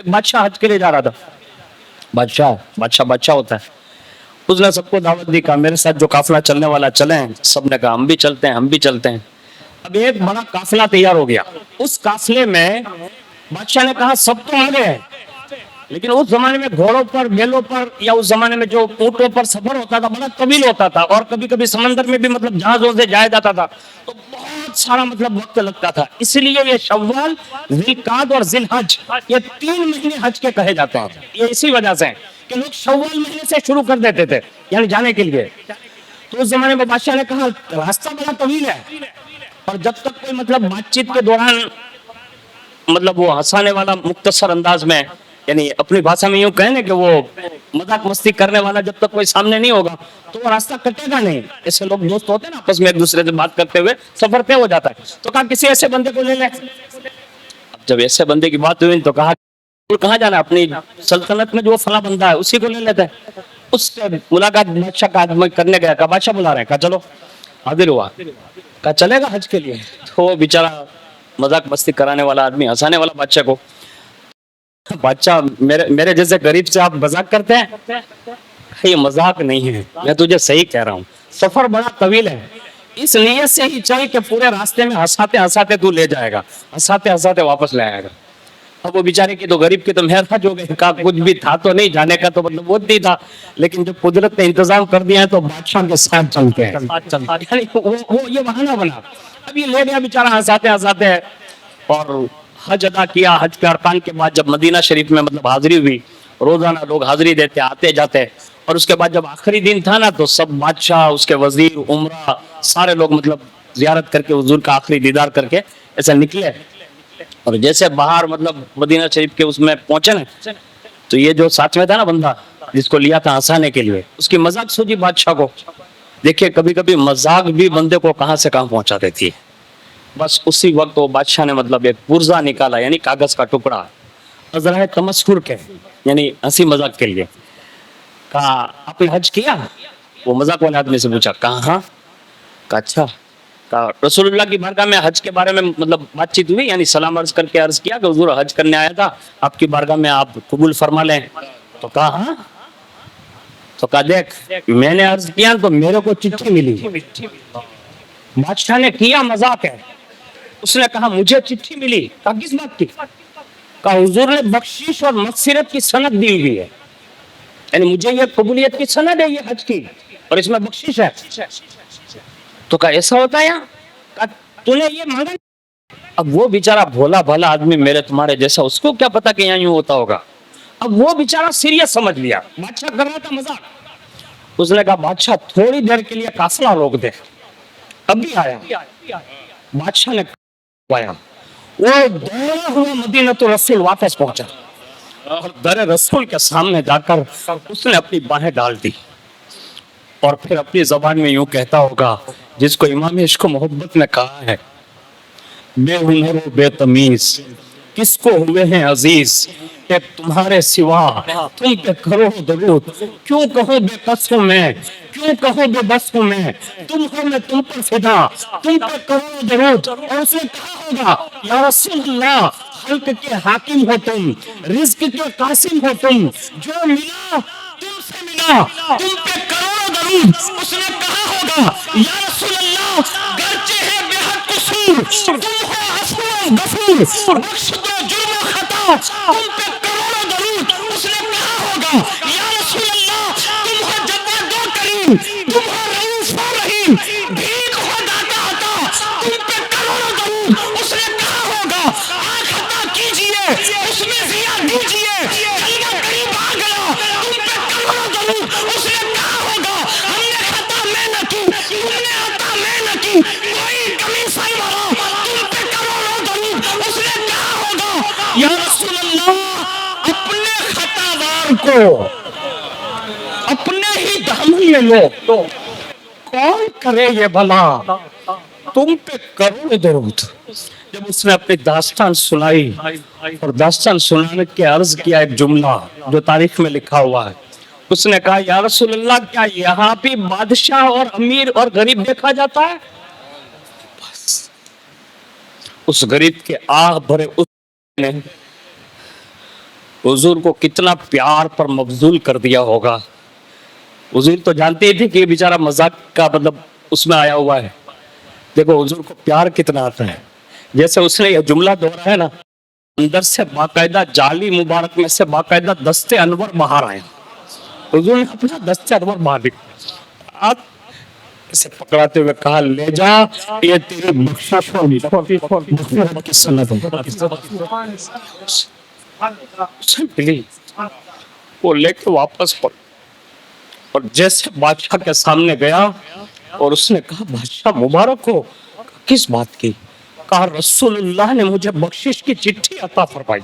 बादशाह हज के लिए जा रहा था। बादशाह होता है। उसने सबको दावत दी, कहा मेरे साथ जो काफिला चलने वाला चले। सबने कहा हम भी चलते हैं, हम भी चलते हैं। अब एक बड़ा काफिला तैयार हो गया। उस काफिले में बादशाह ने कहा सब तो आ गए, लेकिन उस जमाने में घोड़ों पर, बैलों पर, या उस जमाने में जो ऊंटों पर सफर होता था बड़ा तवील होता था, और कभी कभी समंदर में भी मतलब जहाजों से जाया जाता था, तो बहुत सारा मतलब वक्त लगता था। इसलिए ये शव्वाल, जिलकाद और जिलहज, ये 3 महीने हज के कहे जाते हैं। ये इसी वजह से कि लोग शव्वाल महीने से शुरू कर देते थे यानी जाने के लिए। तो उस जमाने में बादशाह ने कहा रास्ता बड़ा तवील है, और जब तक कोई मतलब बातचीत के दौरान मतलब वो हंसाने वाला मुख्तसर अंदाज में, यानी अपनी भाषा में यूं कहने कि वो मजाक मस्ती करने वाला जब तक कोई सामने नहीं होगा तो वो रास्ता कटेगा नहीं। ऐसे लोग दोस्त होते हैं ना, आपस में एक दूसरे से बात करते हुए सफर तय हो जाता है। तो कहा किसी ऐसे बंदे को ले ले। अब जब ऐसे बंदे की बात हुई तो कहा कहाँ जाना, अपनी सल्तनत में जो फला बंदा है उसी को ले लेते हैं। उससे मुलाकात बादशाह का आदमी करने गया, कहा बादशाह बुला रहे हैं, कहा चलो। हाजिर हुआ, कहा चलेगा हज के लिए। तो वो बेचारा मजाक मस्ती कराने वाला आदमी हंसाने वाला बादशाह को, बादशाह मेरे जैसे गरीब से आप मजाक करते हैं? ये मजाक नहीं है, मैं तुझे सही कह रहा हूँ, सफर बड़ा तवील है, इस नियत से ही चल के पूरे रास्ते में हंसाते हंसाते तू ले जाएगा, हंसाते हंसाते वापस ले आएगा। अब वो बेचारे की तो गरीब की तो मेहर हो गई, कहा कुछ भी था तो नहीं, जाने का तो मतलब वो नहीं था, लेकिन जब कुदरत ने इंतजाम कर दिया है तो बादशाह के साथ चलते हैं। वो ये बहाना बना। अब ये ले गया बेचारा हंसाते हंसाते, और हज अदा किया। हज के अरकान के बाद जब मदीना शरीफ में मतलब हाजिरी हुई, रोजाना लोग हाजिरी देते आते जाते, और उसके बाद जब आखिरी दिन था ना तो सब बादशाह, उसके वजीर, उमरा, सारे लोग मतलब जियारत करके हुजूर का आखिरी दीदार करके ऐसे निकले। और जैसे बाहर मतलब मदीना शरीफ के उसमें पहुंचे ना, तो ये जो साथ में था ना बंदा जिसको लिया था हंसाने के लिए, उसकी मजाक सूझी बादशाह को। देखिए कभी कभी मजाक भी बंदे को कहां से कहां पहुंचा देती है। बस उसी वक्त वो बादशाह ने मतलब एक पुर्जा निकाला, यानी कागज का टुकड़ा, अजरा तमस्कुर के यानी हंसी मजाक के लिए। कहा आपने हज किया? वो मजाक वाले आदमी से पूछा, कहा हाँ। कहा अच्छा। कहा रसूलुल्लाह की बारगाह में हज के बारे में मतलब बातचीत हुई, यानी सलाम अर्ज करके अर्ज किया कि हुजूर हज करने आया था, आपकी बारगाह में आप कबूल फरमा लें। तो कहा हाँ। तो कहा देख मैंने अर्ज किया तो मेरे को चिट्ठी मिली। बादशाह ने किया मजाक है, उसने कहा मुझे चिट्ठी मिली। कहा किस बात की? कहा हुजूर ने बख्शिश और मगफिरत की सनद दी हुई है, यानी मुझे ये कबूलियत की सनद है ये हज की, और इसमें बख्शिश है। तो कहा ऐसा होता है? कहा तूने ये मांगा? अब वो बेचारा भोला भाला आदमी मेरे तुम्हारे जैसा, उसको क्या पता कि यहाँ यूं होता होगा। अब वो बेचारा सीरियस समझ लिया, बादशाह कर रहा था मजाक। उसने कहा बादशाह थोड़ी देर के लिए काफिला रोक दे, अभी आया। बादशाह ने आया, वो दौड़ा हुआ मदीनतुर रसूल वापस पहुंचा, और दर रसूल के सामने जाकर उसने अपनी बाहें डाल दी, और फिर अपनी जबान में यूं कहता होगा जिसको इमाम इश्क मोहब्बत ने कहा है, बेहुनर बेतमीज किसको हुए हैं अजीज, एक तुम्हारे सिवा तुम पे करो दरूद, क्यों कहो बेकसों में, क्यों कहो बेबसों में, तुम हो मैं तुम पर फिदा, तुम पे करो दरूद। और उसने कहा होगा या रसूलुल्लाह खल्क के हाकिम हो तुम, रिज्क के कासिम हो तुम, जो मिला तुमसे मिला, तुम पे करो दरूद। उसने कहा होगा या रसूलुल्लाह गर्चे है बेहद कसूर, तुम हो अफू गफूर, बख्श दो जुर्म खता, तुम पे करोड़ों दरूद। उसने कहा होगा या रसूलल्लाह तुम हो जब्बार दो करीम, तुम हो रऊफ और रहीम, भीख हो दाता अता, तुम पे करोड़ों दरूद। उसने कहा होगा आँख अता कीजिए उसमें जिया दीजिए, जलवा करीब आ गया, तुम पे करोड़ों दरूद। उसने कहा होगा हमने खता मैं न की, तुमने अता मैं न की, कोई कमी सरवरा, तुम पे करोड़ों दरूद। उसने कहा होगा या रसूलल्लाह अपने खतावार को अपने ही दामन में लो, तो कौन करे ये भला, तुम पे करोड़ों दरूद। जब उसने अपनी दास्तान सुनाई, और दास्तान सुनाने के अर्ज किया एक जुमला जो तारीख में लिखा हुआ है, उसने कहा या रसूलल्लाह क्या यहाँ भी बादशाह और अमीर और गरीब देखा जाता है? बस उस गरीब के आह भरे हुजूर को कितना प्यार पर मबजूल कर दिया होगा। हुजूर तो जानते ही थे कि ये बेचारा मजाक का मतलब उसमें आया हुआ है। देखो हुजूर को प्यार कितना आता है। जैसे उसने ये जुमला दोहरा है ना, अंदर से बाकायदा जाली मुबारक में से बाकायदा दस्ते अनवर बाहर आए। हुजूर ने अपना दस्ते अनवर बाहर निकाला, आप इसे पकड़ाते हुए कहा, ले जा, ये तेरी बख्शिश होगी। की सन्नत है। वो लेके वापस पड़, और जैसे बादशाह के सामने गया और उसने कहा, बादशाह मुबारक हो। किस बात की? कहा, रसूलुल्लाह ने मुझे बख्शिश की चिट्ठी अता फरमाई।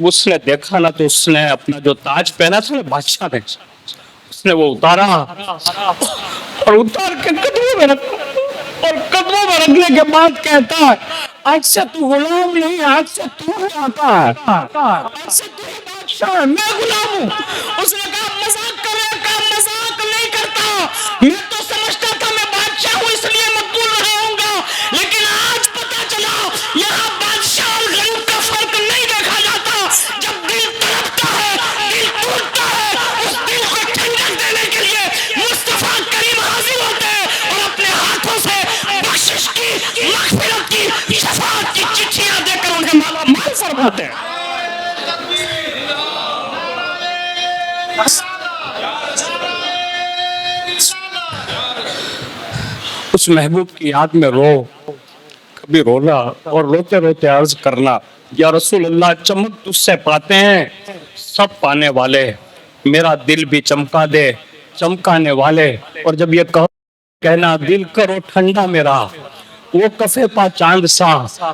उसने देखा ना तो उसने अपना जो ताज पहना था बादशाह ने, उसने वो उतारा और उतार के कदमों में रखा, और कदमों में रखने के बाद कहता है, आज से तू गुलाम नहीं, आज से तू आता है, आज से तू बादशाह है, मैं गुलाम हूँ। उसने कहा, मजाक कर रहे का? मजाक नहीं करता, मैं तो समझता था मैं बादशाह हूँ इसलिए मकबूल रहूंगा, लेकिन आज पता चला यहाँ बादशाह और गरीब का फर्क नहीं देखा जाता। जब दिल तड़पता है, दिल टूटता है, उस दिल को ठंडक देने के लिए मुस्तफा करीम हाजिर होते हैं और अपने हाथों से बख्शिश की, मग़फ़िरत की, शफ़ाअत की चिट्ठियां देकर उन्हें माला माल फरमाते हैं। उस महबूब की याद में रो, कभी रोना और रोते रोते अर्ज करना, या रसूलुल्लाह, चमक तुझसे पाते हैं सब पाने वाले, मेरा दिल भी चमका दे चमकाने वाले। और जब ये कहना, दिल करो ठंडा मेरा, वो कफे पा चांद सा,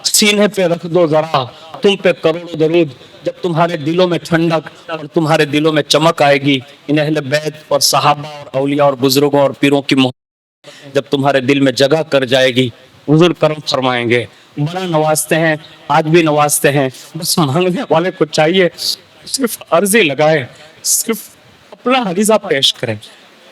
सीने पे रख दो जरा, तुम पे करोड़ों दरूद। जब तुम्हारे दिलों में ठंडक और तुम्हारे दिलों में चमक आएगी, इन अहले बैत और सहाबा और औलिया और बुजुर्गों और पीरों की जब तुम्हारे दिल में जगह कर जाएगी, हुजूर करम फरमाएंगे। बड़ा नवाजते हैं, आज भी नवाजते हैं। बस मांगने वाले को चाहिए सिर्फ अर्जी लगाए, सिर्फ अपना हरीजा पेश करें।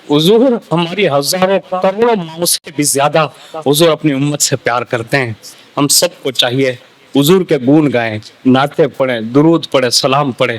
हुजूर हमारी हजारों करोड़ों माओं से भी ज्यादा हुजूर अपनी उम्मत से प्यार करते हैं। हम सबको चाहिए हुजूर के गुण गाएं, नाते पढ़ें, दुरूद पढ़ें, सलाम पढ़ें।